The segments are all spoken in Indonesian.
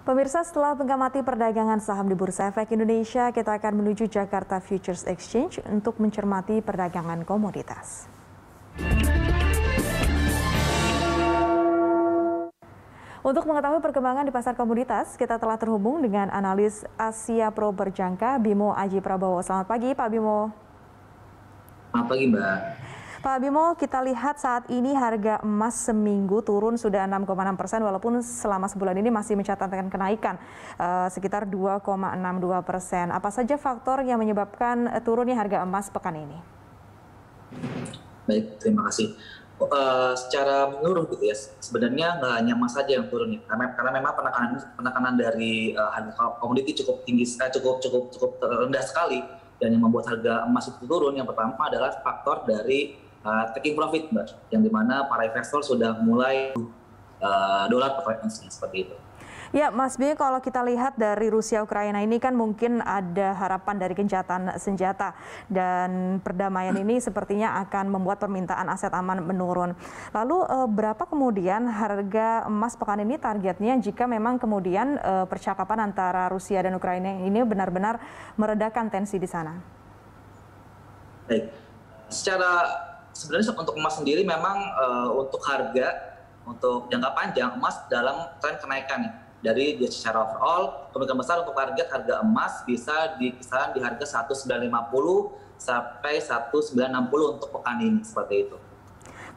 Pemirsa, setelah mengamati perdagangan saham di Bursa Efek Indonesia, kita akan menuju Jakarta Futures Exchange untuk mencermati perdagangan komoditas. Untuk mengetahui perkembangan di pasar komoditas, kita telah terhubung dengan analis Asia Pro Berjangka, Bimo Aji Prabowo. Selamat pagi, Pak Bimo. Selamat pagi, Mbak. Pak Bimo, kita lihat saat ini harga emas seminggu turun sudah 6,6%, walaupun selama sebulan ini masih mencatatkan kenaikan sekitar 2,62%. Apa saja faktor yang menyebabkan turunnya harga emas pekan ini? Baik, terima kasih. Secara menyeluruh gitu ya, sebenarnya nggak hanya emas saja yang turun ya, karena memang penekanan dari harga komoditi cukup tinggi, cukup rendah sekali, dan yang membuat harga emas itu turun yang pertama adalah faktor dari taking profit, Mbak, yang dimana para investor sudah mulai dolar per ounce seperti itu. Ya, Mas B, kalau kita lihat dari Rusia Ukraina ini kan mungkin ada harapan dari gencatan senjata dan perdamaian ini sepertinya akan membuat permintaan aset aman menurun. Lalu berapa kemudian harga emas pekan ini targetnya jika memang kemudian percakapan antara Rusia dan Ukraina ini benar-benar meredakan tensi di sana? Baik, sebenarnya untuk emas sendiri memang untuk harga untuk jangka panjang emas dalam tren kenaikan nih. Dari secara overall, kemungkinan besar untuk harga emas bisa di kisaran di harga 1950 sampai 1960 untuk pekan ini, seperti itu.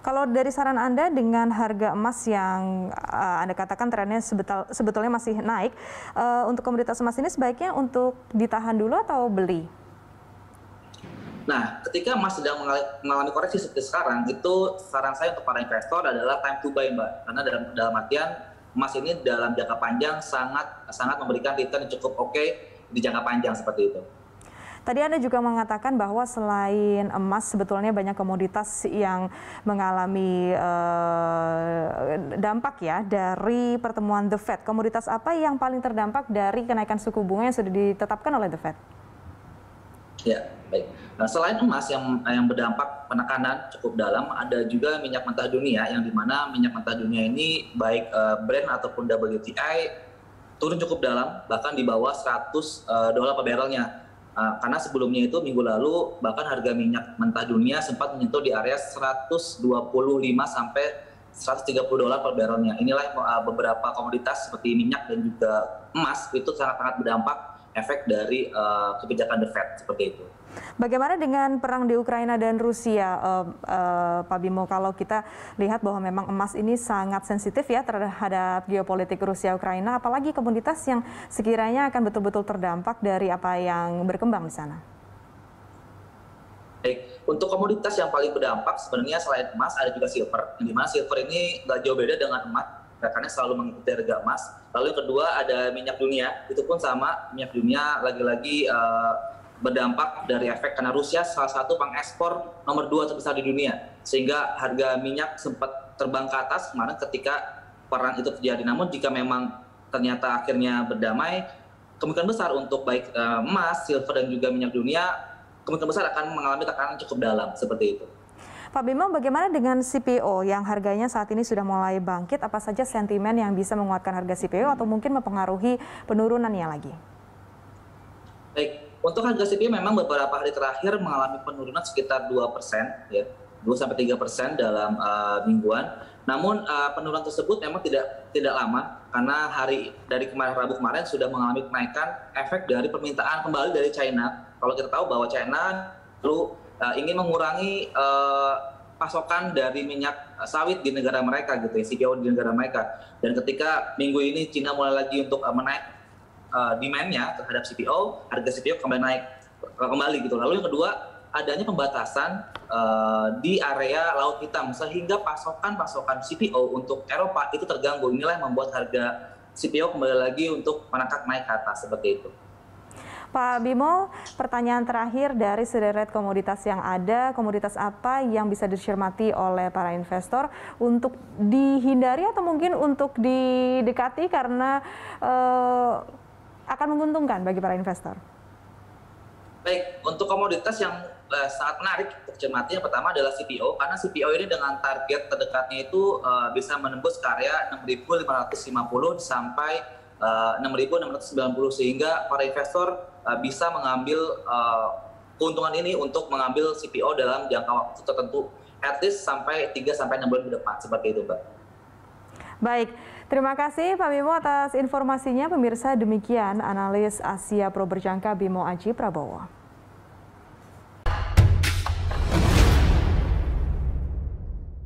Kalau dari saran Anda dengan harga emas yang Anda katakan trennya sebetulnya masih naik, untuk komoditas emas ini sebaiknya untuk ditahan dulu atau beli? Nah, ketika emas sedang mengalami koreksi seperti sekarang, itu saran saya untuk para investor adalah time to buy, Mbak. Karena dalam artian emas ini dalam jangka panjang sangat memberikan return yang cukup oke di jangka panjang seperti itu. Tadi Anda juga mengatakan bahwa selain emas sebetulnya banyak komoditas yang mengalami dampak ya dari pertemuan The Fed. Komoditas apa yang paling terdampak dari kenaikan suku bunga yang sudah ditetapkan oleh The Fed? Ya, baik. Nah, selain emas yang berdampak penekanan cukup dalam, ada juga minyak mentah dunia, yang dimana minyak mentah dunia ini baik Brent ataupun WTI turun cukup dalam, bahkan di bawah 100 dolar per barrelnya. Karena sebelumnya itu minggu lalu bahkan harga minyak mentah dunia sempat menyentuh di area 125 sampai 130 dolar per barrelnya. Inilah beberapa komoditas seperti minyak dan juga emas itu sangat-sangat berdampak efek dari kebijakan The Fed seperti itu. Bagaimana dengan perang di Ukraina dan Rusia, Pak Bimo? Kalau kita lihat bahwa memang emas ini sangat sensitif ya terhadap geopolitik Rusia-Ukraina, apalagi komoditas yang sekiranya akan betul-betul terdampak dari apa yang berkembang di sana. Baik, untuk komoditas yang paling berdampak sebenarnya selain emas ada juga silver, yang dimana silver ini nggak jauh beda dengan emas, karena selalu mengikuti harga emas. Lalu yang kedua ada minyak dunia, itu pun sama, minyak dunia lagi-lagi berdampak dari efek karena Rusia salah satu pengekspor nomor 2 terbesar di dunia, sehingga harga minyak sempat terbang ke atas kemarin ketika perang itu terjadi. Namun jika memang ternyata akhirnya berdamai, kemungkinan besar untuk baik emas, silver dan juga minyak dunia kemungkinan besar akan mengalami tekanan cukup dalam seperti itu. Pak Bimo, bagaimana dengan CPO yang harganya saat ini sudah mulai bangkit? Apa saja sentimen yang bisa menguatkan harga CPO atau mungkin mempengaruhi penurunannya lagi? Baik, untuk harga CPO memang beberapa hari terakhir mengalami penurunan sekitar 2%, ya, 2-3% dalam mingguan. Namun penurunan tersebut memang tidak lama, karena dari Rabu kemarin sudah mengalami kenaikan efek dari permintaan kembali dari China. Kalau kita tahu bahwa China lalu ingin mengurangi pasokan dari minyak sawit di negara mereka gitu ya, CPO di negara mereka. Dan ketika minggu ini China mulai lagi untuk menaik demand-nya terhadap CPO, harga CPO kembali gitu. Lalu yang kedua, adanya pembatasan di area Laut Hitam sehingga pasokan CPO untuk Eropa itu terganggu. Inilah yang membuat harga CPO kembali lagi untuk menangkap naik ke atas seperti itu. Pak Bimo, pertanyaan terakhir dari sederet komoditas yang ada, komoditas apa yang bisa dicermati oleh para investor untuk dihindari atau mungkin untuk didekati karena akan menguntungkan bagi para investor? Baik, untuk komoditas yang sangat menarik untuk cermati, yang pertama adalah CPO, karena CPO ini dengan target terdekatnya itu bisa menembus ke area 6.550 sampai 6.690 sehingga para investor bisa mengambil keuntungan ini untuk mengambil CPO dalam jangka waktu tertentu at least sampai 3-6 bulan ke depan, seperti itu, Mbak. Baik, terima kasih Pak Bimo atas informasinya. Pemirsa, demikian analis Asia Pro Berjangka Bimo Aji Prabowo.